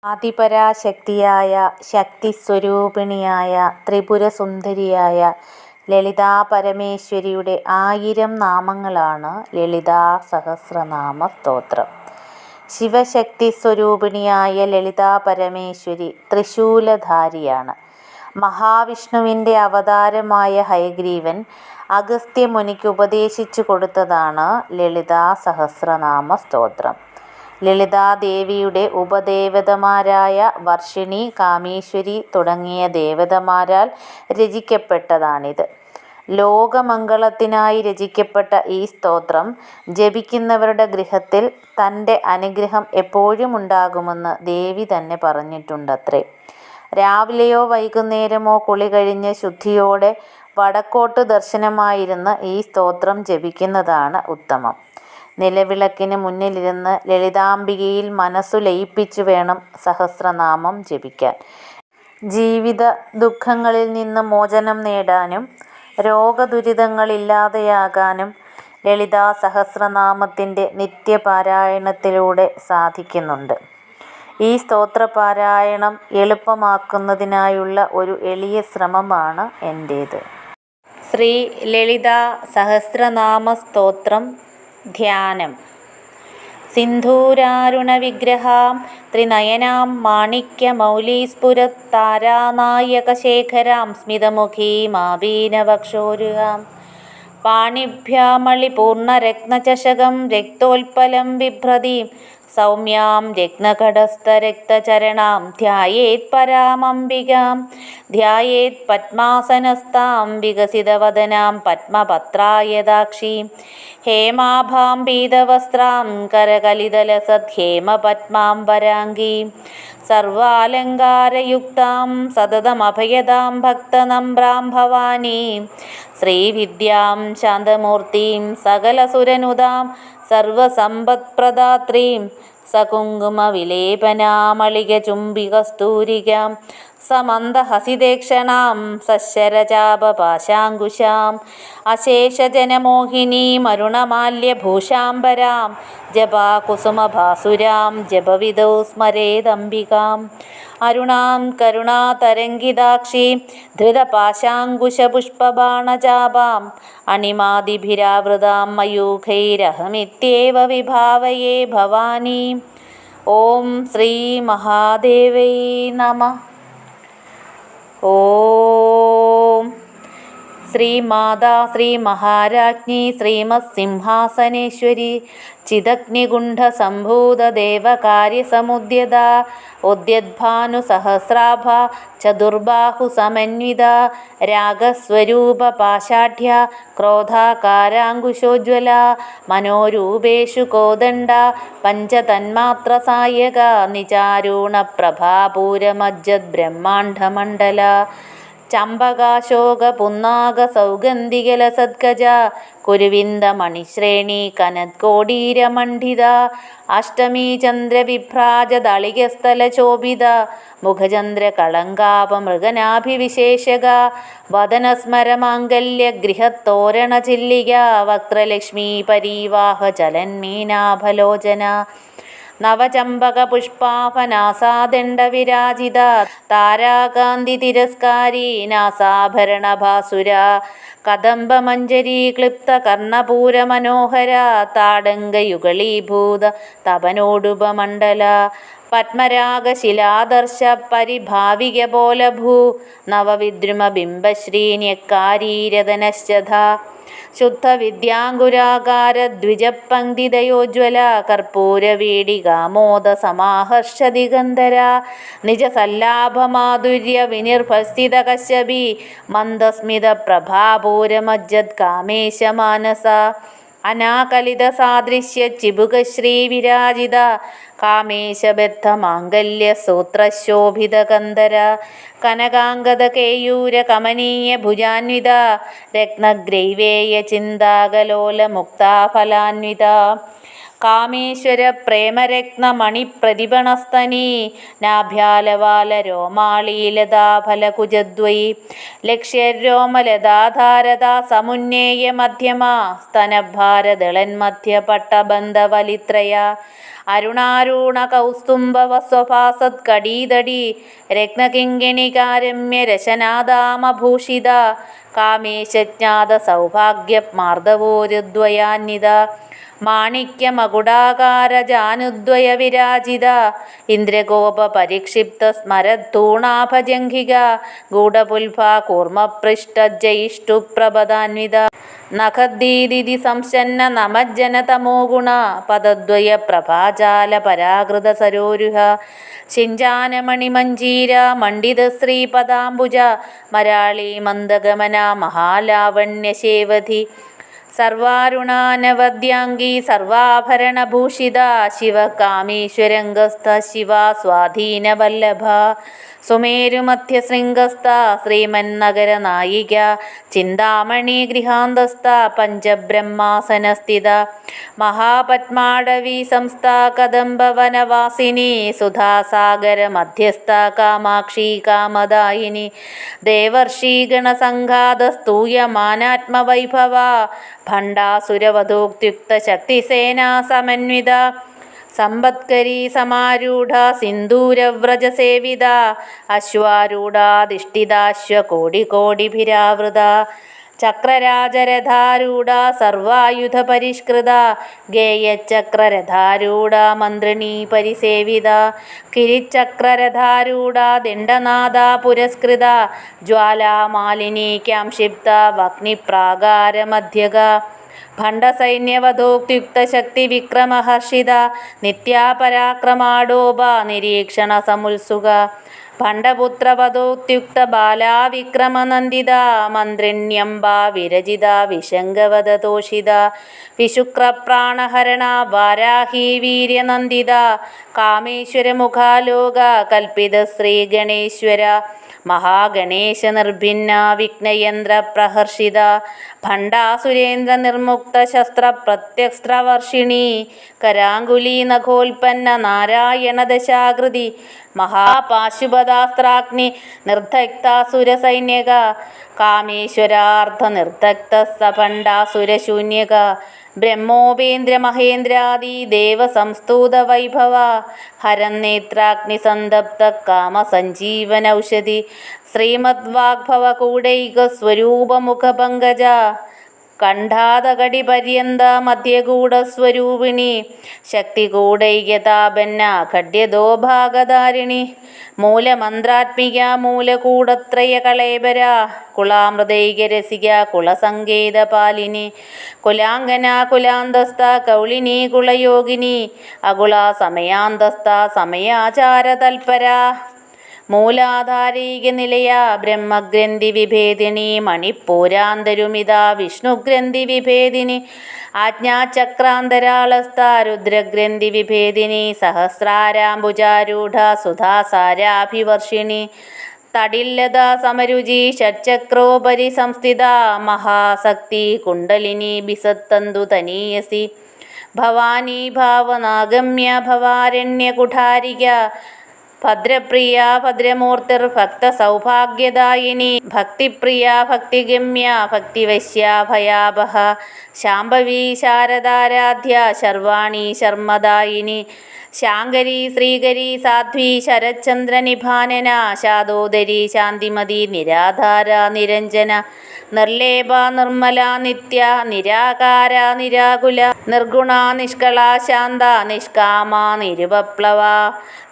ആദിപരാശക്തിയായ ശക്തിസ്വരൂപിണിയായ ത്രിപുരസുന്ദരിയായ ലളിതാപരമേശ്വരിയുടെ 1000 നാമങ്ങളാണ് ലളിതാ സഹസ്രനാമ സ്തോത്രം. ശിവശക്തിസ്വരൂപിണിയായ ലളിതാപരമേശ്വരി ത്രിശൂലധാരിയാണ്. മഹാവിഷ്ണുവിൻ്റെ അവതാരമായ ഹയഗ്രീവൻ അഗസ്ത്യമുനിക്ക് ഉപദേശിച്ചു കൊടുത്തതാണ് ലളിതാ സഹസ്രനാമ സ്തോത്രം. ലളിതാദേവിയുടെ ഉപദേവതമാരായ വർഷിണി, കാമേശ്വരി തുടങ്ങിയ ദേവതമാരാൽ രചിക്കപ്പെട്ടതാണിത്. ലോകമംഗളത്തിനായി രചിക്കപ്പെട്ട ഈ സ്തോത്രം ജപിക്കുന്നവരുടെ ഗൃഹത്തിൽ തൻ്റെ അനുഗ്രഹം എപ്പോഴും ഉണ്ടാകുമെന്ന് ദേവി തന്നെ പറഞ്ഞിട്ടുണ്ടത്രേ. രാവിലെയോ വൈകുന്നേരമോ കുളി കഴിഞ്ഞ് ശുദ്ധിയോടെ വടക്കോട്ട് ദർശനമായിരുന്ന് ഈ സ്തോത്രം ജപിക്കുന്നതാണ് ഉത്തമം. നിലവിളക്കിന് മുന്നിലിരുന്ന് ലളിതാംബികയിൽ മനസ്സു ലയിപ്പിച്ചു വേണം സഹസ്രനാമം ജപിക്കാൻ. ജീവിത ദുഃഖങ്ങളിൽ നിന്ന് മോചനം നേടാനും രോഗദുരിതങ്ങളില്ലാതെയാകാനും ലളിതാ സഹസ്രനാമത്തിൻ്റെ നിത്യപാരായണത്തിലൂടെ സാധിക്കുന്നുണ്ട്. ഈ സ്തോത്രപാരായണം എളുപ്പമാക്കുന്നതിനായുള്ള ഒരു എളിയ ശ്രമമാണ് എൻ്റേത്. ശ്രീ ലളിതാ സഹസ്രനാമ സ്തോത്രം. ധ്യാനം. സിന്ധൂരാരുണവിഗ്രഹാം ത്രിനയനാം മാണിക്യമൗലീസ്ഫുരത്താരാനായകശേഖരാം സ്മിതമുഖീമാപീനവക്ഷോരുഹാം പാണിഭ്യാമളിപൂർണരത്നചഷകം രക്തോൽപ്പലം ബിഭ്രതീം സൗമ്യാം രത്നകടസ്ഥരക്തചരണാം ധ്യായേത് പരാമംബികാം. ധ്യായേത് പദ്മാസനസ്ഥാം വികസിതവദനാം പദ്മപത്രായതാക്ഷീം ഹേമാഭാം പീതവസ്ത്രാം കരകലിതലസദ്ഹേമപദ്മാംബരാംഗീം സർവാലങ്കാരയുക്താം സതതമഭയദാം ഭക്തനമ്രാം ഭവാനീം ശ്രീവിദ്യാം ശാന്തമൂർത്തിം സകലസുരനുതാം സർവസമ്പത്പ്രദാത്രീം സകുങ്കുമവിലേപനാമളികചുംബികസ്തൂരികാം സമന്ദഹസിതേക്ഷണാം സശരചാപപാശാങ്കുശാം അശേഷജനമോഹിനീം അരുണമാല്യഭൂഷാംബരാം ജപാകുസുമഭാസുരാം ജപവിധൗ സ്മരേദംബികാം അരുണാം കരുണാതരംഗിതാക്ഷീം ധൃതപാശാങ്കുശപുഷ്പബാണചാപാം അണിമാദിഭിരാവൃതാം മയൂഖൈരഹമിത്യേവ വിഭാവയേ ഭവാനീം. ഓം ശ്രീ മഹാദേവൈ നമഃ. ഓം ശ്രീമാതാ ശ്രീ മഹാരാജ്ഞി ശ്രീമത്സിംഹാസനേശ്വരി ചിദഗ്നികുണ്ഠസംഭൂതദേവകാര്യസമുദ്യത ഉദ്യദ്ഭാനുസഹസ്രാഭ ചതുർബാഹുസമന്വിത രാഗസ്വരൂപപാശാഢ്യ ക്രോധാകാരാങ്കുശോജ്വല മനോരൂപേഷു കോദണ്ഡ പഞ്ചതന്മാത്രസായക നിചാരൂണപ്രഭാപൂരമജ്ജദ്ബ്രഹ്മാണ്ഡമണ്ഡല ചമ്പകാശോകപുന്നാഗസൗഗന്ധികലസദ്ഗജ കുരുവിന്ദമണിശ്രേണി കനത്കോടീരമണ്ഡിത അഷ്ടമീ ചന്ദ്രവിഭ്രാജദളികസ്ഥലശോഭിത മുഖചന്ദ്രകളങ്കാപമൃഗനാഭിവിശേഷക വദനസ്മരമാംഗല്യഗൃഹത്തോരണചില്ലിക വക്ത്രലക്ഷ്മീ പരീവാഹ ചലന്മീനാഭലോചന നവചമ്പകപുഷ്പാഭനാസാദണ്ഡവിരാജിത താരാകാന്തി തിരസ്കാരി നാസാഭരണഭാസുര കദംബമഞ്ജരീ ക്ലിപ്ത കർണപൂരമനോഹര താടങ്കയുഗളീഭൂത തപനോടുപമണ്ഡല പത്മരാഗശിലാദർശ പരിഭാവിക പോലഭൂ നവവിദ്രുമബിംബശ്രീന്യക്കാരീരതനശ്ചധ ശുദ്ധവിദ്യാങ്കുരാകാര ദ്വിജപംക്തിദയോജ്വല കർപ്പൂരവീടികാമോദ സമാഹർഷദിഗന്ധര നിജസല്ലാഭമാധുര്യ വിനിർഭസ്ഥിത കശ്യപി മന്ദസ്മിത പ്രഭാപൂരമജ്ജത് കാമേശമാനസ അനാകലിത സാദൃശ്യ ചിബുകശ്രീ വിരാജിത കാമേശബദ്ധ മാംഗല്യ സൂത്രശോഭിതകന്ധര കനകാംഗത കേയൂര കമനീയ ഭുജാന്വിത രത്നഗ്രൈവേയ ചിന്താകലോല മുക്താഫലാന്വിത കാമേശ്വര പ്രേമരത്നമണിപ്രതിപണസ്തനീ നാഭ്യാലവാല രോമാളീലതാഫലകുജദ്വൈ ലക്ഷ്യരോമലതാധാരതാ സമുന്നേയ മധ്യമ സ്തനഭാരദളന്മധ്യ പട്ടബന്ധവലിത്രയ അരുണാരുണ കൗസ്തുംഭവസ്വഭാസത്കടീതടീ രത്നകിങ്കിണികാരമ്യ രശനാദാമഭൂഷിത കാമേശജ്ഞാത സൗഭാഗ്യമാർദ്ദവോരുദ്വയാന്വിത മാണിക്യമകുടാകാര ജാനുദ്വയ വിരാജിത ഇന്ദ്രഗോപ പരിക്ഷിപ്ത സ്മരത്തൂണാഭജംഘിക ഗൂഢപുൽഭ കൂർമ്മപൃഷ്ടജൈഷ്ടുപ്രഭദാന്വിത നഖദ്ദീദിതി സംശന്ന നമജ്ജനതമോ ഗുണ പദദ്വയ പ്രഭാജാല പരാകൃത സരോരുഹ ശിഞ്ചാനമണിമഞ്ജീര മണ്ഡിതശ്രീപദാംബുജ മരാളി മന്ദഗമന മഹാലാവണ്യശേവധി സർവാരുണാനവദ്യാംഗീ സർവാഭരണഭൂഷിത ശിവകാമേശ്വരംഗസ്ഥ ശിവാ സ്വാധീനവല്ലഭ സുമേരുമധ്യശൃംഗസ്ഥ ശ്രീമന്നഗരനായിക ചിന്താമണി ഗൃഹാന്തസ്ഥ പഞ്ചബ്രഹ്മാസനസ്ഥിത മഹാപത്മാടവീ സംസ്ഥ കദംബവനവാസിനി സുധാസാഗര മധ്യസ്ഥ കാമാക്ഷി കാമദായിനി ദേവർഷീഗണസംഘാതസ്തൂയമാനാത്മവൈഭവ ഭണ്ഡാസുരവധോക്ത്യുക്ത ശക്തിസേനാ സമന്വിത സമ്പത്കരീ സമാരൂഢ സിന്ദൂരവ്രജസേവിത അശ്വാരൂഢാധിഷ്ഠിതാശ്വകോടികോടിഭിരാവൃത ചക്രരാജരഥാരൂഢ സർവായുധപരിഷ്കൃത ഗേയചക്രരഥാരൂഢ മന്ത്രിണീ പരിസേവിത കിരിചക്രരഥാരൂഢ ദണ്ഡനാദ പുരസ്കൃത ജ്വാലാമാലിനീ ക്യാംക്ഷിപ്ത വഗ്നിപ്രാകാരമധ്യക ഭണ്ഡസൈന്യവധോക്ത്യുക്ത ശക്തി വിക്രമഹർഷിത നിത്യാപരാക്രമാഡോപ നിരീക്ഷണ സമുത്സുക ഭണ്ഡപുത്രവധോക്ത്യുക്ത ബാലാ വിക്രമനന്ദിത മന്ത്രിണ്യംബ വിരജിത വിശങ്കവദതോഷിത വിശുക്രപ്രാണഹരണ വാരാഹി വീര്യനന്ദിത കാമേശ്വരമുഖാലോക കൽപ്പിത ശ്രീഗണേശ്വര മഹാഗണേശ നിർഭിന്ന വിഘ്നയന്ത്ര പ്രഹർഷിത ഭണ്ഡാസുരേന്ദ്ര നിർമുക്ത ശസ്ത്ര പ്രത്യസ്ത്രവർഷിണി കരാങ്കുലീ നഖോൽപ്പന്ന നാരായണ ദശാകൃതി മഹാപാശുപതാസ്ത്രാഗ്നി നിർദ്ധക്താസുരസൈന്യക കാമേശ്വരാർദ്ധ നിർദ്ധക്ത സഭണ്ഡാസുരശൂന്യക ബ്രഹ്മോപേന്ദ്ര മഹേന്ദ്രാദി ദേവസംസ്തൂത വൈഭവ ഹരന്നേത്രാഗ്നിസന്തപ്ത കാമസഞ്ജീവനൗഷധി ശ്രീമദ്വാഗ്ഭവകൂടൈക സ്വരൂപമുഖപങ്കജ കണ്ഠാതകടിപര്യന്ത മധ്യഗൂഢസ്വരൂപിണി ശക്തികൂടൈകതാപന്ന ഖഡ്യദോഭാഗധാരിണി മൂലമന്ത്രാത്മിക മൂലകൂടത്രയകളേബര കുളാമൃതൈകരസിക കുളസങ്കേതപാലിനി കുലാംഗന കുലാന്തസ്ഥ കൗളിനി കുളയോഗിനി അകുള സമയാന്തസ്ഥ സമയാചാരതൽപര മൂലാധാരീക നിലയ ബ്രഹ്മഗ്രന്ഥി വിഭേദിനി മണിപ്പൂരാന്തരുമിത വിഷ്ണുഗ്രന്ഥി വിഭേദിനി ആജ്ഞാചക്രാന്തരാളസ്ഥ രുദ്രഗ്രന്ഥി വിഭേദിനി സഹസ്രാരാംബുജാരൂഢ സുധാസാരാഭിവർഷിണി തടില്ലത സമരുചി ഷഡ്ചക്രോപരി സംസ്ഥിത മഹാസക്തി കുണ്ടലിനി ബിസത്തന്തു തനീയസി ഭവാനി ഭാവനാഗമ്യ ഭവാരണ്യകുഠാരിക ഭദ്രപ്രിയ ഭദ്രമൂർത്തിർ ഭക്തസൗഭാഗ്യദായിനി ഭക്തിപ്രിയ ഭക്തിഗമ്യ ഭക്തിവശ്യ ഭയാപഹ ശാംഭവി ശാരദാരാധ്യ ശർവാണി ശർമ്മദായിനി ശാങ്കരി ശ്രീകരി സാധ്വി ശരചന്ദ്രനിഭാനന ശാദോദരി ശാന്തിമതി നിരാധാര നിരഞ്ജന നിർലേപ നിർമ്മല നിത്യ നിരാകാര നിരാകുല നിർഗുണ നിഷ്കള ശാന്ത നിഷ്കാമ നിരുപപ്ലവ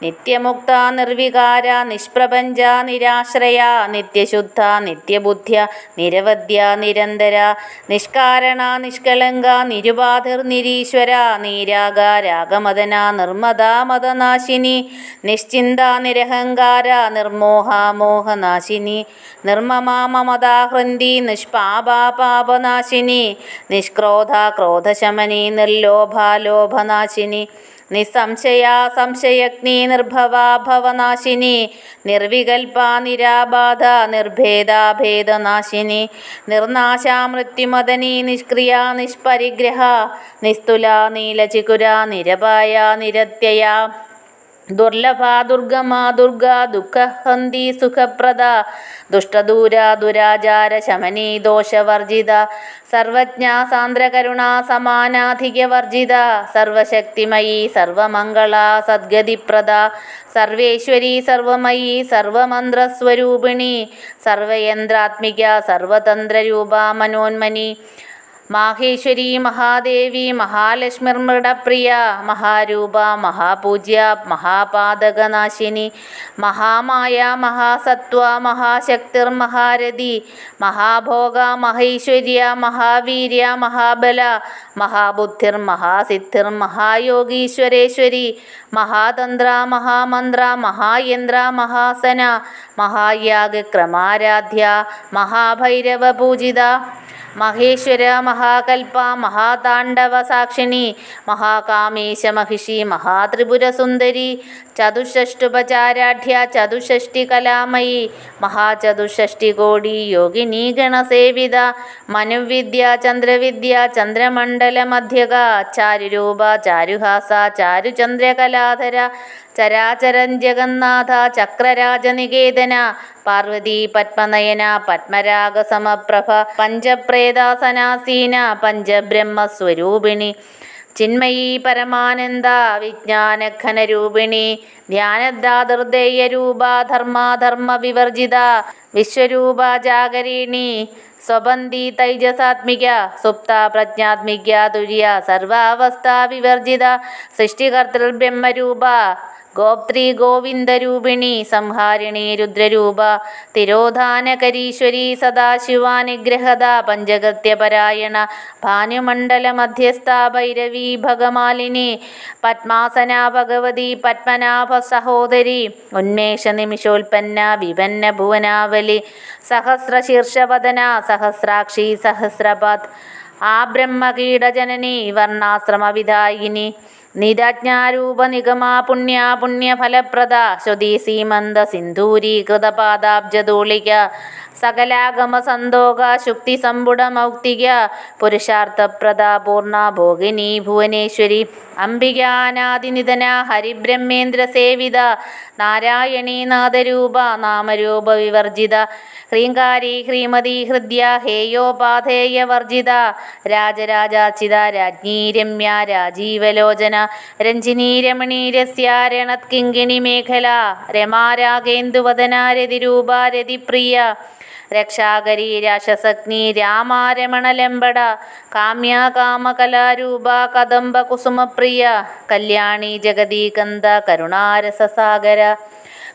നിത്യമുക്ത നിർവികാര നിഷ്പ്രപഞ്ച നിരാശ്രയ നിത്യശുദ്ധ നിത്യബുദ്ധ്യ നിരവധ്യ നിരന്തര നിഷ്കാരണ നിഷ്കളങ്ക നിരുപാധിർ നിരീശ്വര നീരാഗ രാഗമദന നിർമ്മദാ മദനാശിനി നിശ്ചിന്ത നിരഹങ്കാര നിർമോഹ മോഹനാശിനി നിർമ്മമാ മമതാഹൃന്തി നിഷ്പാപാ പാപനാശിനി നിഷ്ക്രോധ ക്രോധശമനി നിർലോഭ ലോഭനാശിനി നിസ്സംശയ സംശയഗ്നി നിർഭവാ ഭവനാശിനി നിർവികൽപ നിരാബാധ നിർഭേദ ഭേദനാശിനി നിർനാശ മൃത്യുമദനി നിഷ്ക്രിയ നിഷ്പരിഗ്രഹ നിസ്തുല നീലചികുര നിരപായ നിരത്യയ ദുർലഭ ദുർഗമ ദുർഗ ദുഃഖഹന്തി സുഖപ്രദ ദുഷ്ടദൂര ദുരാചാര ശമനി ദോഷവർജിത സർവജ്ഞ സാന്ദ്രകരുണ സമാനാധികവർജിത സർവശക്തിമയി സർവമംഗള സദ്ഗതിപ്രദ സർവേശ്വരി സർവമയി സർവമന്ത്രസ്വരൂപിണി സർവയന്ത്രാത്മിക സർവതന്ത്രരൂപ മനോന്മനി മാഹേശ്വരി മഹാദേവി മഹാലക്ഷ്മിർമൃഡപ്രിയ മഹാരൂപ മഹാപൂജ്യ മഹാപാതകനാശിനി മഹാമായ മഹാസത്വ മഹാശക്തിർ മഹാരഥി മഹാഭോഗ മഹൈശ്വര്യ മഹാവീര്യ മഹാബല മഹാബുദ്ധിർ മഹാസിദ്ധിർ മഹായോഗീശ്വരേശ്വരി മഹാതന്ത്ര മഹാമന്ത്ര മഹായന്ത്ര മഹാസന മഹായാഗക്രമാരാധ്യ മഹാഭൈരവ പൂജിത മഹേശ്വര മഹാകൽപ മഹാതാണ്ഡവ സാക്ഷിണി മഹാകാമേശ മഹിഷി മഹാത്രിപുരസുന്ദരി ചതുഷ്ഷഷ്ടുപചാരാഢ്യ ചതുഷ്ഷഷ്ടി കലാമയി മഹാചതുഷ്ഷഷ്ടികോടി യോഗിനീ ഗണസേവിത മനുവിദ്യ ചന്ദ്രവിദ്യ ചന്ദ്രമണ്ഡലമധ്യക ചാരുരൂപ ചാരുഹാസ ചാരുചന്ദ്രകലാധര ചരാചരൻ ജഗന്നാഥ ചക്രരാജനികേതന പാർവതി പത്മനയന പത്മരാഗസമപ്രഭ പഞ്ചപ്രേതാസനാസീന പഞ്ചബ്രഹ്മസ്വരൂപിണി ചിന്മയീ പരമാനന്ദ വിജ്ഞാനഘനരൂപിണി ധ്യാനദാതൃദേയരൂപ ധർമാധർമ്മ വിവർജിത വിശ്വരൂപ ജാഗരീണി സ്വബന്ധി തൈജസാത്മിക സുപ്ത പ്രജ്ഞാത്മിക തുര്യ സർവാവസ്ഥാ വിവർജിത സൃഷ്ടികർത്തൃ ബ്രഹ്മരൂപ ഗോപ്ത്രീ ഗോവിന്ദരൂപിണി സംഹാരിണി രുദ്രരൂപ തിരോധാനകരീശ്വരി സദാശിവാനിഗ്രഹദ പഞ്ചകൃത്യപരായണ ഭാനുമണ്ഡല മധ്യസ്ഥ ഭൈരവീ ഭഗമാലിനി പത്മാസന ഭഗവതി പത്മനാഭ സഹോദരി ഉന്മേഷ നിമിഷോൽപ്പന്ന വിപന്ന ഭുവനാവലി സഹസ്രശീർഷവദന സഹസ്രാക്ഷി സഹസ്രപദ് ആ ബ്രഹ്മകീടജനനി വർണ്ണാശ്രമവിധായിനി നിരജ്ഞാരൂപ നിഗമാ പുണ്യ പുണ്യഫലപ്രദ ശ്രുതി സീമന്ത സിന്ധൂരീകൃത പാദാബ്ജതൂളിക സകലാഗമ സന്തോക ശുക്തി സമ്പുട മൗക്തിക പുരുഷാർത്ഥപ്രദ പൂർണ്ണ ഭോഗിനി ഭുവനേശ്വരി അംബികാനാദിനിധന ഹരിബ്രഹ്മേന്ദ്ര സേവിത നാരായണീ നാദരൂപ നാമരൂപ വിവർജിത ഹ്രീങ്കാരി ഹ്രീമതി ഹൃദ്യ ഹേയോപാധേയ വർജിത രാജരാജാർച്ചിത രാജ്ഞീ രമ്യ രാജീവലോചന രഞ്ജിനീ രമണീ രസ്യാരണത് കിങ്കിണി മേഖല രമാരാഗേന്ദുവദന രതിരൂപ രതിപ്രിയ രക്ഷാകരി രാക്ഷസഗ്നി രാമാരമണലംബട കാമ്യ കാമകലാരൂപ കദംബ കുസുമപ്രിയ കല്യാണി ജഗദീകന്ത കരുണാരസസാഗര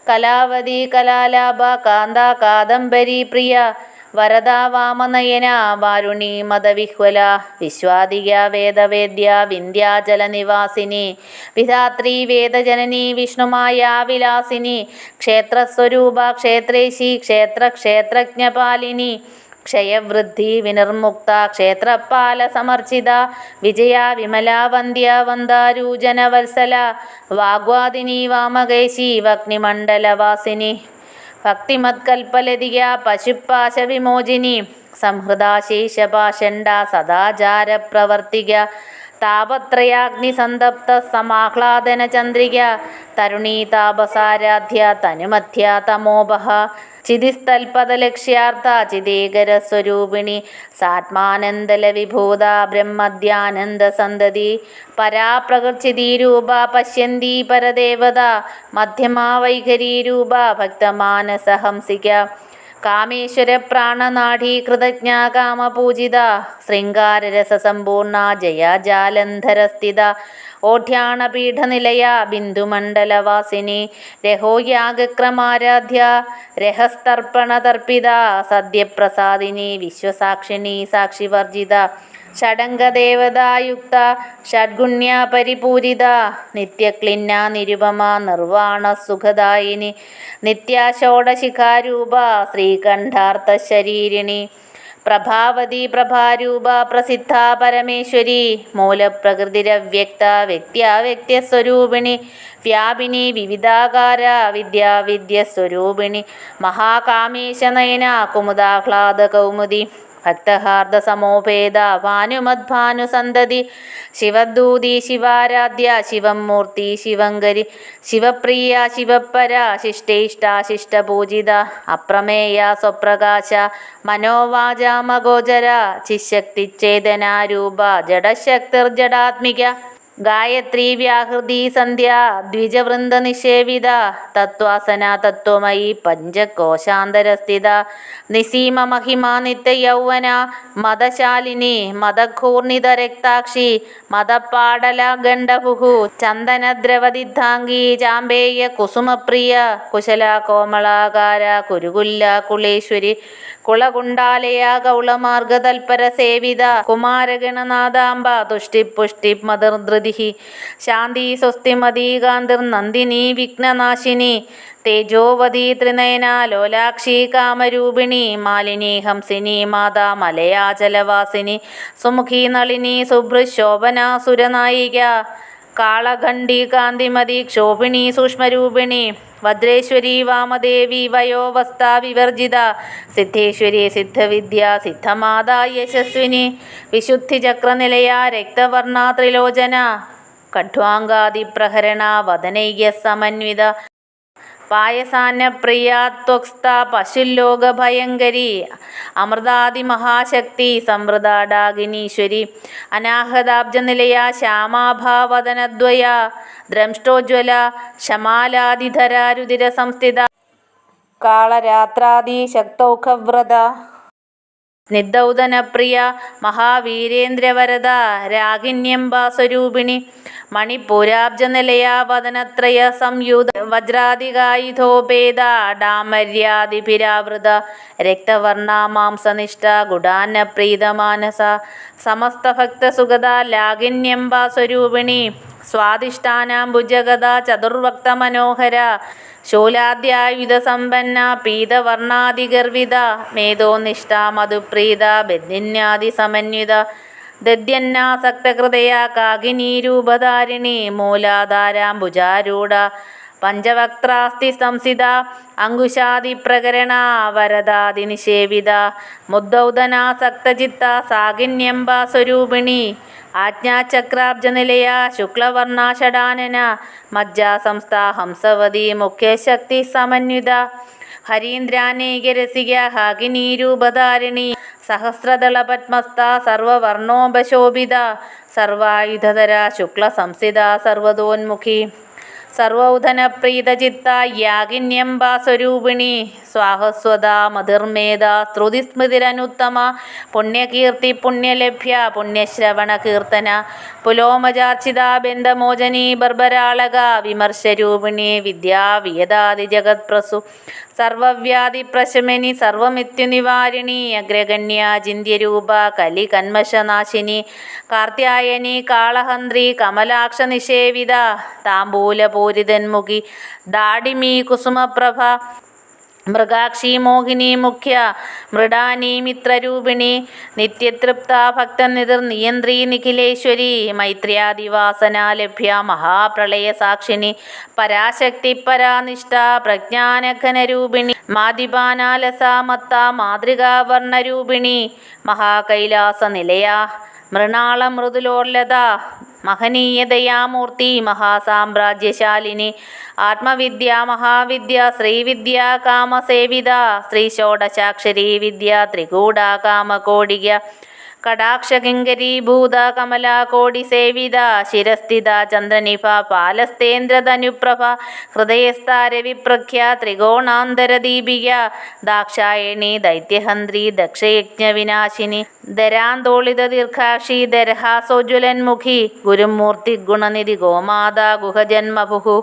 കലാവതി കലാലാഭ കാന്ത കാദംബരി പ്രിയ വരദാ വാമനയന വാരുണി മദവിഹ്വല വിശ്വാദിക വേദവേദ്യ വിന്ധ്യാചലനിവാസിനി വിധാത്രി വേദജനനി വിഷ്ണുമായ വിലാസിനി ക്ഷേത്രസ്വരൂപ ക്ഷേത്രേശി ക്ഷേത്രജ്ഞപാലിനി ക്ഷയവൃദ്ധി വിനിർമുക്ത ക്ഷേത്രപാല സമർച്ചിത വിജയ വിമല വന്ദ്യ വന്ദാരൂജനവത്സല വാഗ്വാദിനി വാമകേശി വഗ്നിമണ്ഡലവാസിനി ഭക്തിമത്കൽപ്പലതിക പശുപാശവിമോചിനി സംഹൃദാശേഷപാഷണ്ഡ സദാചാരപ്രവർത്തിക താപത്രയാഗ്നിസന്തപ്ത സമാഹ്ലാദന ചന്ദ്രിക തരുണീ താപസാരാധ്യ തനുമധ്യ തമോപഹ ചിതിസ്ഥൽപദലക്ഷ്യാർത്ഥ ചിതേകരസ്വരൂപിണി സാത്മാനന്ദലവിഭൂത ബ്രഹ്മദ്യാനന്ദസന്തതി പരാപ്രകൃതിരൂപ പശ്യന്തി പരദേവത മധ്യമാ വൈഖരീരൂപ ഭക്തമാനസഹംസിക കാമേശ്വര പ്രാണനാഠീ കൃതജ്ഞ കാമപൂജിത ശൃംഗാരരസസമ്പൂർണ ജയ ജാലന്ധരസ്ഥിത ഓഢ്യാണപീഠനിലയ ബിന്ദുമണ്ഡലവാസിനി രഹോയാഗക്രമാരാധ്യ രഹസ്തർപ്പണതർപ്പിത സദ്യപ്രസാദിനി വിശ്വസാക്ഷിണി സാക്ഷിവർജിത ഷഡംഗദേവതായുക്ത ഷഡ്ഗുണ്യ പരിപൂരിത നിത്യക്ലിന്ന നിരുപമ നിർവാണ സുഖദായിനി നിത്യാഷോഡശിഖാരൂപ ശ്രീകണ്ഠാർത്ഥശരീരിണി പ്രഭാവതി പ്രഭാരൂപ പ്രസിദ്ധ പരമേശ്വരി മൂലപ്രകൃതിരവ്യക്ത വ്യക്തിസ്വരൂപിണി വ്യാപിനി വിവിധാകാര വിദ്യാവിദ്യസ്വരൂപിണി മഹാകാമേശനയന കുമുദാഹ്ലാദ കൗമുദി ഭക്തഹാർദസമോപേത ഭാനുമദ്ഭാനുസന്തതി ശിവദൂതി ശിവാരാധ്യ ശിവം മൂർത്തി ശിവങ്കരി ശിവപ്രിയ ശിവപര ശിഷ്ടേഷ്ടാശിഷ്ടപൂജിത അപ്രമേയ സ്വപ്രകാശ മനോവാചാമഗോചര ചിശക്തിചേതനാരൂപ ജഡശക്തിർജഡാത്മിക ഗായത്രി വ്യാഹൃതി സന്ധ്യ ദ്വിജവൃന്ദനിഷേവിത തത്വാസന തത്വമയി പഞ്ചകോശാന്തരസ്ഥിത നിസീമ മഹിമാ നിത്യയൗവന മദശാലിനി മദഘൂർണിതരക്താക്ഷി മദപാടല ഗണ്ഡഭുഹു ചന്ദനദ്രവദിദ്ധാംഗി ചാമ്പേയ കുസുമപ്രിയ കുശല കോമളാകാര കുരുകുല്ല കുളേശ്വരി കുളകുണ്ടാലയ ഗൗളമാർഗതൽപര സേവിത കുമാരഗണനാഥാംബ തുഷ്ടിപുഷ്ടിപ് മദർധൃതി ശാന്തി സ്വസ്തിമതി കാന്തിർ നന്ദിനി വിഘ്നനാശിനി തേജോവതി ത്രിനയന ലോലാക്ഷി കാമരൂപിണി മാലിനി ഹംസിനി മാതാ മലയാചലവാസിനി സുമുഖി നളിനി ശുഭ്രശോഭന സുരനായിക കാളഖണ്ഡി കാന്തിമതി ക്ഷോഭിണി സൂക്ഷ്മരൂപിണി വജ്രേശ്വരി വാമദേവി വയോവസ്ഥ വിവർജിത സിദ്ധേശ്വരി സിദ്ധവിദ്യ സിദ്ധമാതാ യശസ്വിനി വിശുദ്ധിചക്രനിലയ രക്തവർണ ത്രിലോചന ഖഡ്വാംഗാദിപ്രഹരണ വദനൈക സമന്വിത പായസാന്നപ്രിയ ത്വക്സ്ഥ പശുലോകഭയങ്കരി അമൃതാദിമഹാശക്തി സംവൃത ഡാകിനീശ്വരി അനാഹതാബ്ജനിലയ ശ്യാമാഭാവദനദ്വയ ദ്രംഷ്ടോജ്വല ശമാലാദിധര രുതിര സംസ്ഥിത കാളരാത്രാദി ശക്തൗഖവ്രത സ്നിഗ്ധൗദനപ്രിയ മഹാവീരേന്ദ്രവരദ രാഗിണ്യംബാസ്വരൂപിണി മണിപൂരാബ്ജനിലയ വദനത്രയ സംയുത വജ്രാദികായുധോപേത ഡാമര്യാദിഭിരാവൃത രക്തവർണ മാംസനിഷ്ഠ ഗുഡാന്നപ്രീതമാനസ സമസ്തഭക്തസുഗത ലാഗിന്യംബാസ്വരൂപിണി സ്വാദിഷ്ഠാനാംബുജഗത ചതുർവക്തമനോഹര ശൂലാദ്യായുധസമ്പന്ന പീതവർണാദിഗർവിത മേധോനിഷ്ഠ മധുപ്രീത ബദ്ധിന്യാദിസമന്വിത ദദ്യന്നാസക്തഹൃദയ കാകിനീരൂപധാരിണി മൂലാധാരാംബുജാരൂഢ പഞ്ചവക്ത്രാസ്തി സംസിത അങ്കുശാദിപ്രകരണ വരദാദിനിഷേവിത മുദ്ദൗദനാസക്തചിത്ത സാകിന്യംബാസ്വരൂപിണി ആജ്ഞാചക്രാബ്ജനിലയ ശുക്ലവർണാഷഡാനന മജ്ജാസംസ്ഥ ഹംസവതി മുഖ്യശക്തി സമന്വിത ഹരീന്ദ്രാനേകരസിക ഹാകിനീരൂപധാരിണി സഹസ്രദളപത്മസ്ഥ സർവവർണോപശോഭിത സർവായുധധര ശുക്ലസംസ്ഥിത സർവതോന്മുഖി സർവൗധനപ്രീതചിത്ത യാഗിന്യംബാസ്വരൂപിണി സ്വാഹസ്വദാ മധുർമേധ ശ്രുതിസ്മൃതിരനുത്തമ പുണ്യകീർത്തി പുണ്യലഭ്യ പുണ്യശ്രവണകീർത്തന പുലോമജാർച്ചിത ബന്ധമോചനി ബർബരാളക വിമർശരൂപിണി വിദ്യാ വിയദാദിജഗത്പ്രസു സർവവ്യാധിപ്രശമനി സർവമിത്യുനിവാരിണി അഗ്രഗണ്യ ചിന്ത്യരൂപ കലികന്മഷനാശിനി കാർത്യായനി കാളഹന്ത്രി കമലാക്ഷനിഷേവിത താംബൂലപൂരിതന്മുഖി ദാഡിമീ കുസുമപ്രഭ മൃഗാക്ഷി മോഹിനി മുഖ്യ മൃഡാനി മിത്രരൂപിണി നിത്യതൃപ്ത ഭക്തനിധിർ നിയന്ത്രി നിഖിലേശ്വരി മൈത്ര്യാദിവാസന ലഭ്യ മഹാപ്രളയ സാക്ഷിണി പരാശക്തി പരാനിഷ്ഠ പ്രജ്ഞാനഘനരൂപിണി മാദിപാനാലസ മത്ത മാതൃകാവർണരൂപിണി മഹാകൈലാസ നിലയ മൃണാള മൃദുലോർലത മഹനീയദയാമൂർത്തി മഹാസാമ്രാജ്യശാലിനി ആത്മവിദ്യ മഹാവിദ്യ ശ്രീവിദ്യ കാമസേവിത ശ്രീഷോഡശാക്ഷരീ വിദ്യ ത്രികൂട കാമകോടിക കടാക്ഷകിങ്കരീഭൂത കമലാകോടിസേവിത ശിരസ്ഥിത ചന്ദ്രനിഭ പാലസ്തേന്ദ്രധനുപ്രഭ ഹൃദയസ്ഥാരവിപ്രഖ്യ ത്രികോണാന്തരദീപിക ദാക്ഷായണി ദൈത്യഹന്ത്രി ദക്ഷയജ്ഞവിനാശിനി ധരാന്തോളിത ദീർഘാക്ഷി ദരഹാസോജ്വലന്മുഖി ഗുരുമൂർത്തി ഗുണനിധി ഗോമാത ഗുഹജന്മഭുഹു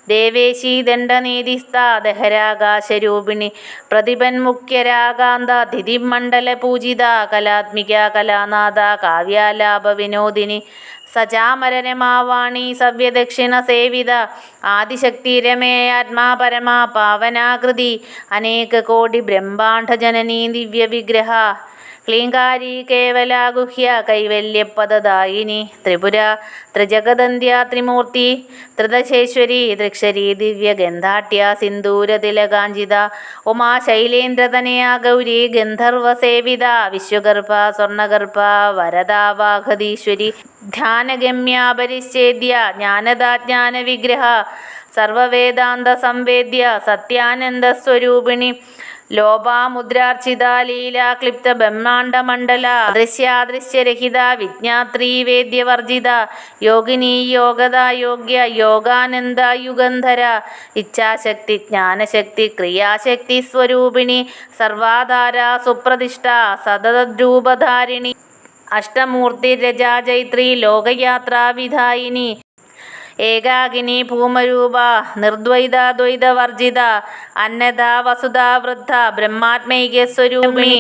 ദേവേശി ദണ്ഡനീതിസ്ഥ ദഹരാകാശരൂപിണി പ്രതിപന്മുഖ്യരാകാന്ത ധിതിമണ്ഡലപൂജിത കലാത്മിക കലാനാഥ കാവ്യാലാപ വിനോദിനി സജാമരരമാവാണി സവ്യദക്ഷിണ സേവിത ആദിശക്തി രമേയാത്മാ പരമാ പാവനാകൃതി അനേക കോടി ബ്രഹ്മാണ്ഡ ജനനീ ദിവ്യവിഗ്രഹ ക്ലീങ്കാരി കേവല ഗുഹ്യ കൈവല്യപദദായിനി ത്രിപുര ത്രിജഗദന്ത്യ ത്രിമൂർത്തി ത്രിദശേശ്വരി ദൃക്ഷരി ദിവ്യഗന്ധാട്യ സിന്ദൂരതിലകാഞ്ചിത ഉമാ ശൈലേന്ദ്രതനയ ഗൗരി ഗന്ധർവസേവിത വിശ്വഗർഭ സ്വർണഗർഭ വരദാവാഹതീശ്വരി ധ്യാനഗമ്യാപരിച്ഛേദ്യ ജ്ഞാനദാജ്ഞാനവിഗ്രഹ സർവവേദാന്ത സംവേദ്യ സത്യാനന്ദസ്വരൂപിണി ലോപാമുദ്രാർച്ചിത ലീലാക്ലിപ്ത ബ്രഹ്മാണ്ഡമണ്ഡല ദൃശ്യാദൃശ്യരഹിത വിജ്ഞാത്രീ വേദ്യവർജിത യോഗിനി യോഗദ യോഗ്യ യോഗാനന്ദ യുഗന്ധര ഇച്ഛാശക്തി ജ്ഞാനശക്തി ക്രിയാശക്തി സ്വരൂപിണി സർവാധാര സുപ്രതിഷ്ഠ സതതദ്രൂപധാരിണി അഷ്ടമൂർത്തിരജാജൈത്രി ലോകയാത്രാവിധായിനി ഏകാകിനി ഭൂമരൂപ നിർദ്വൈതാദ്വൈതവർജിത അന്നദ വസുധാ വൃദ്ധ ബ്രഹ്മാത്മൈക്യസ്വരൂപിണി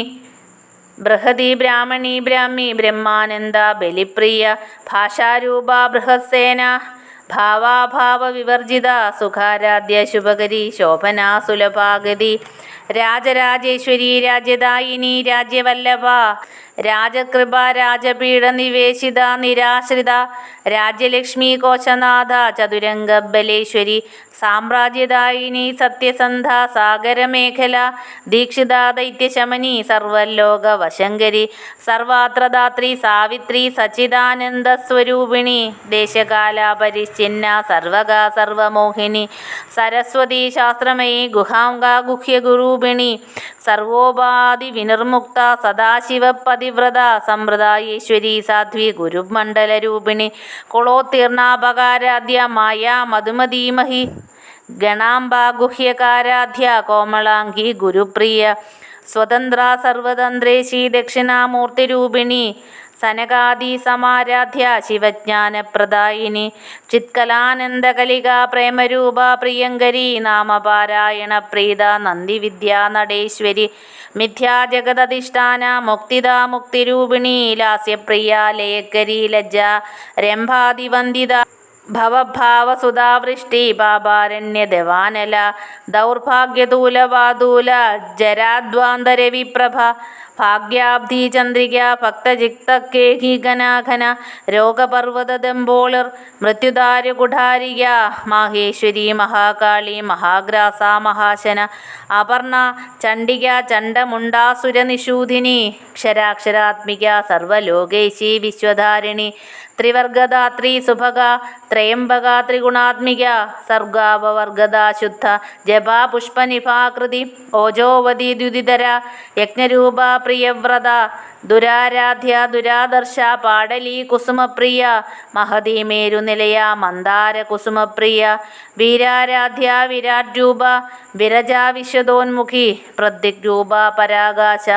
ബൃഹതി ബ്രാഹ്മണി ബ്രാഹ്മി ബ്രഹ്മാനന്ദ ബലിപ്രിയ ഭാഷാരൂപ ബൃഹസ്സേന ഭാവാഭാവ വിവർജിത സുഖാരാധ്യ ശുഭകരി ശോഭന സുലഭാഗതി രാജരാജേശ്വരി രാജ്യദായിനി രാജ്യവല്ലഭ രാജകൃപ രാജപീഠ നിവേശിത നിരാശ്രിത രാജ്യലക്ഷ്മി കോശനാഥ ചതുരംഗബലേശ്വരി സാമ്രാജ്യദായിനി സത്യസന്ധ സാഗരമേഖല ദീക്ഷിത ദൈത്യശമനി സർവലോകവശങ്കരി സർവാത്രദാത്രി സാവിത്രി സച്ചിദാനന്ദസ്വരൂപിണി ദേശകാലപരിച്ഛിന്ന സർവക സർവമോഹിനി സരസ്വതി ശാസ്ത്രമയി ഗുഹാംഗ ഗുഹ്യഗുരൂപിണി സർവോപാധി വിനിർമുക്ത സദാശിവപതിവ്രത സമ്പ്രദായേശ്വരി സാധ്വി ഗുരുമണ്ഡലരൂപിണി കുളോത്തീർണാപകാരാധ്യ മായാ മധുമതീമഹി ഗണാംബ ഗുഹ്യകാരാധ്യ കോമളാംഗി ഗുരുപ്രിയ സ്വതന്ത്ര സർവതന്ത്രേശി ദക്ഷിണാമൂർത്തിരൂപിണി സനകാദി സമാരാധ്യ ശിവജ്ഞാനപ്രദായിനി ചിത്കലാനന്ദകലിക പ്രേമരൂപ പ്രിയങ്കരി നാമപാരായണ പ്രീത നന്ദിവിദ്യാ നടേശ്വരി മിഥ്യാജഗദധിഷ്ഠാന മുക്തിദ മുക്തിരൂപിണി ലാസ്യപ്രിയ ലയക്കരി ലജ്ജ രംഭാതിവന്ദിത ഭവഭാവസുധാവൃഷ്ടി പാപാരണ്യദവാനല ദൗർഭാഗ്യതൂലവാതൂല ജരാദ്വാന്തരവിപ്രഭ ഭാഗ്യാബ്ധി ചന്ദ്രിക ഭക്തജിക്തക്കേഹി രോഗപർവ്വതദംബോളിർ മൃത്യുദാരുകുഠാരിക മാഹേശ്വരി മഹാകാളി മഹാഗ്രാസ മഹാശന അപർണ ചണ്ഡിക ചണ്ഡമുണ്ടാസുരനിഷൂധിനി ക്ഷരാക്ഷരാത്മിക സർവലോകേശി വിശ്വധാരിണി ത്രിവർഗദാത്രി സുഭഗ ത്രയംബക ത്രിഗുണാത്മിക സർഗാപവർഗദ ശുദ്ധ ജപാ പുഷ്പനിഭാകൃതി ഓജോവതി ദ്യുതിധര യജ്ഞരൂപ പ്രിയവ്രത ദുരാരാധ്യ ദുരാദർശ പാടലി കുസുമപ്രിയ മഹതി മേരുനിലയ മന്ദാര കുസുമപ്രിയ വീരാരാധ്യ വിരാട് രൂപ വിരജാ വിശ്വതോന്മുഖി പ്രദ്യുഗ്രൂപ പരാകാശ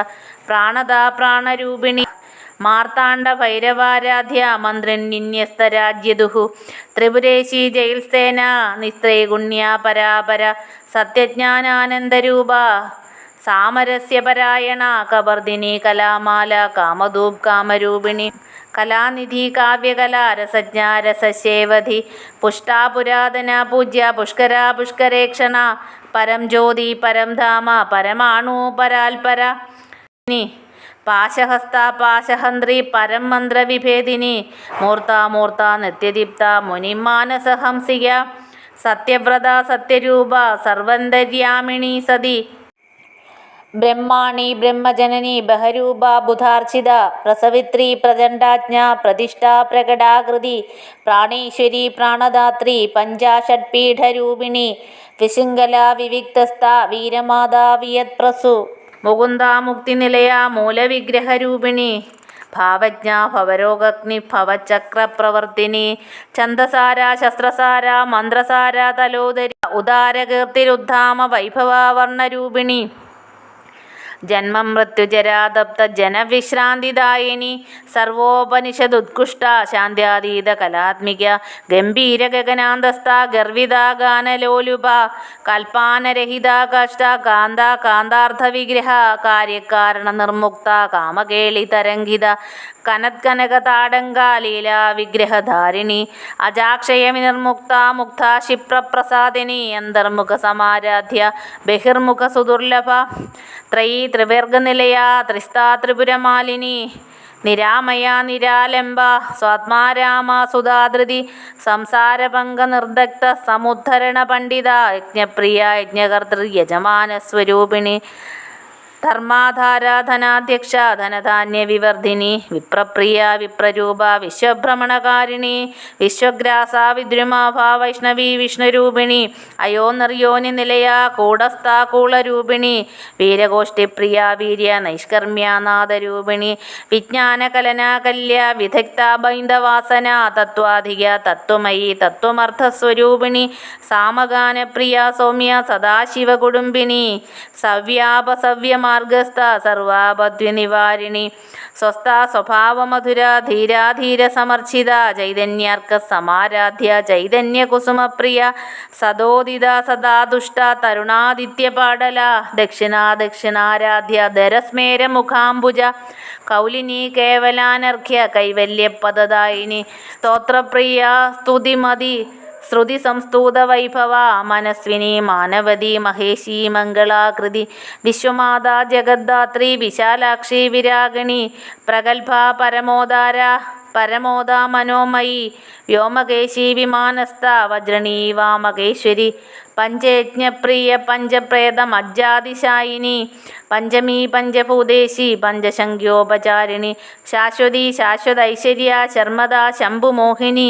പ്രാണദ പ്രാണരൂപിണി മാർത്താണ്ഡ ഭൈരവാരാധ്യ മന്ത്രിന്യസ്തരാജ്യദുഹു ത്രിപുരേശി ജയിൽസേന നിസ്ത്രൈഗുണ്യ പരാപര സത്യജ്ഞാനാനന്ദരൂപ സാമരസ്യപരായണ കവർദിനി കലാമാല കാമധൂപ് കാമരൂപിണി കലാനിധി കാവ്യകല രസജ്ഞ രസശേവധി പുഷ്ടാ പുരാതന പൂജ്യ പുഷ്കര പുഷ്കരേക്ഷണ പരം ജ്യോതി പരം ധാമ പരമാണു പരാൽപര പാശഹസ്ത പാശഹന്ത്രി പരം മന്ത്രവിഭേദിനി മൂർത്താമൂർത്ത നിത്യദീപ്ത മുനിമാനസഹംസിക സത്യവ്രത സത്യരൂപ സർവന്തര്യാമിണി സതി ബ്രഹ്മാണി ബ്രഹ്മജനനി ബഹരൂപ ബുധാർച്ചിത പ്രസവിത്രി പ്രചണ്ഡാജ്ഞ പ്രതിഷ്ഠാ പ്രകടാകൃതി പ്രാണേശ്വരി പ്രാണദാത്രി പഞ്ചാഷഡ്പീഠരൂപിണി വിശൃംഖല വിവിക്തസ്ഥ വീരമാതാ വിയത്പ്രസു മുകുന്ദ മുക്തിനിലയ മൂലവിഗ്രഹരൂപിണി ഭാവജ്ഞ ഭവരോഗഗ്നി ഭവചക്രപ്രവർത്തിനി ഛന്ദസാര ശസ്ത്രസാര മന്ത്രസാര തലോദരി ഉദാരകീർത്തിരുദ്ധാമ വൈഭവവർണ്ണരൂപിണി ജന്മം മൃത്യുജരാതപ്ത ജനവിശ്രാന്തിദായിനി സർവോപനിഷദുത്കൃഷ്ട ശാന്ത്യാതീത കലാത്മിക ഗംഭീര ഗഗനാന്തസ്ഥ ഗർവിത ഗാനലോലുപ കൽപ്പാനരഹിത കഷ്ട കാന്ത കാന്താർത്ഥവിഗ്രഹ കാര്യകാരണ നിർമുക്ത കാമകേളി തരംഗിത കനത്കനക താടങ്ക ലീലാ വിഗ്രഹധാരിണി അജാക്ഷയ വിനിർമുക്ത മുക്ത ക്ഷിപ്രപ്രസാദിനി അന്തർമുഖ സമാരാധ്യ ബഹിർമുഖ സുദുർലഭ ത്രയീ ത്രിവർഗനിലയ ത്രിസ്താ ത്രിപുരമാലിനി നിരാമയ നിരാലംബ സ്വാത്മാരാമ സുധാധൃതി സംസാരപംഗനിർദഗ്ധ സമുദ്ധരണ പണ്ഡിത യജ്ഞപ്രിയ യജ്ഞകർതൃ യജമാനസ്വരൂപിണി ധർമാധാരാധനാധ്യക്ഷ ധനധാന്യവിവർധിനി വിപ്രപ്രിയ വിപ്രരൂപ വിശ്വഭ്രമണകാരിണി വിശ്വഗ്രാസ വിദ്രുമാഭാ വൈഷ്ണവി വിഷ്ണുരൂപിണി അയോനിർയോനി നിലയ കൂടസ്ഥ കൂളരൂപിണി വീരഗോഷ്ഠിപ്രിയ വീര്യ നൈഷ്കർമ്മ്യനാഥരൂപിണി വിജ്ഞാനകലനാകല്യ വിദഗ്ധ ബൈന്ദവാസന തത്വാധിക തത്വമയി തത്വമർത്ഥസ്വരൂപിണി സാമഗാനപ്രിയ സൗമ്യ സദാശിവകുടുംബിനി സവ്യാപസവ്യമാർഗസ്ഥ സർവാപദ്വിനിവാരിണി സ്വസ്ഥ സ്വഭാവമധുര ധീരാധീരസമർച്ചിത ചൈതന്യാർക്ക സമാരാധ്യ ചൈതന്യകുസുമപ്രിയ സദോദിത സദാദുഷ്ട തരുണാദിത്യപാടല ദക്ഷിണാ ദക്ഷിണാരാധ്യ ധരസ്മേരമുഖാംബുജ കൗലിനി കേവലാനർഘ്യ കൈവല്യപദദായിനി സ്തോത്രപ്രിയ സ്തുതിമതി ശ്രുതി സംസ്തുത വൈഭവ മനസ്വിനി മാനവതി മഹേശി മംഗളാകൃതി വിശ്വമാതാ ജഗദ്ധാത്രി വിശാലാക്ഷി വിരാഗിണി പ്രഗൽഭ പരമോദാര പരമോദ മനോമയി വ്യോമകേശി വിമാനസ്ഥ വജ്രണീ വാമകേശ്വരി പഞ്ചയജ്ഞപ്രിയ പഞ്ചപ്രേതമജ്ജാതിശായിനി പഞ്ചമീ പഞ്ചഭൂതേശി പഞ്ചശങ്ക്യോപചാരിണി ശാശ്വതി ശാശ്വതൈശ്വര്യ ശർമ്മദ ശംഭുമോഹിനി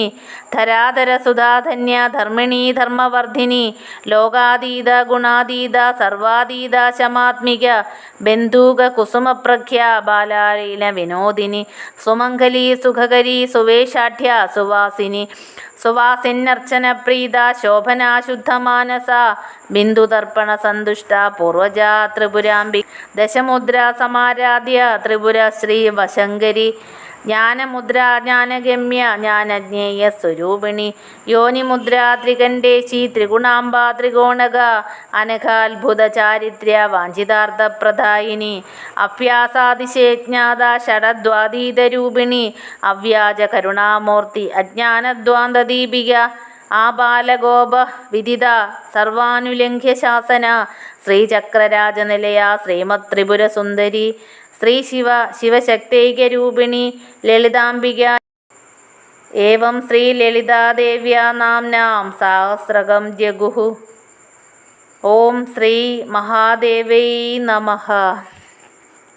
ധരാധര സുധാധന്യ ധർമ്മിണീ ധർമ്മവർദ്ധിനി ലോകാതീത ഗുണാതീത സർവാതീത ശമാത്മിക ബന്ധൂക കുസുമപ്രഖ്യ ബാലാലീല വിനോദിനി സുമംഗലി സുഖകരി സുവേഷാഠ്യ സുവാസിനി സുവാസിന്നർച്ചന പ്രീത ശോഭന ശുദ്ധമാനസ ബിന്ദുതർപ്പണ സന്തുഷ്ട പൂർവജ ത്രിപുരാംബി ദശമുദ്ര സമാരാധ്യ ത്രിപുര ശ്രീ വശങ്കരി ജ്ഞാനമുദ്ര ജ്ഞാനഗമ്യ ജ്ഞാനജ്ഞേയ സ്വരൂപിണി യോനിമുദ്ര ത്രികണ്ഠേശി ത്രിഗുണാംബ ത്രികോണക അനഘാത്ഭുത ചാരിത്ര്യ വാഞ്ചിതാർത്ഥപ്രദായിനി അഭ്യാസാതിശേജ്ഞാത ഷഡദ്വാതീതരൂപിണി അവ്യാജ കരുണാമൂർത്തി അജ്ഞാനദ്വാന്തദീപിക ആബാലഗോപ വിദിത സർവാനുലംഘ്യ ശാസന ശ്രീചക്രരാജനിലയ ശ്രീമത് ത്രിപുരസുന്ദരി ശ്രീ ശിവ ശിവശക്തൈകരൂപിണി ലളിതാംബിക ഏവം ശ്രീ ലളിതാദേവ്യാ നാംനാം സഹസ്രകം ജഗുഃ. ഓം ശ്രീ മഹാദേവൈ നമഃ.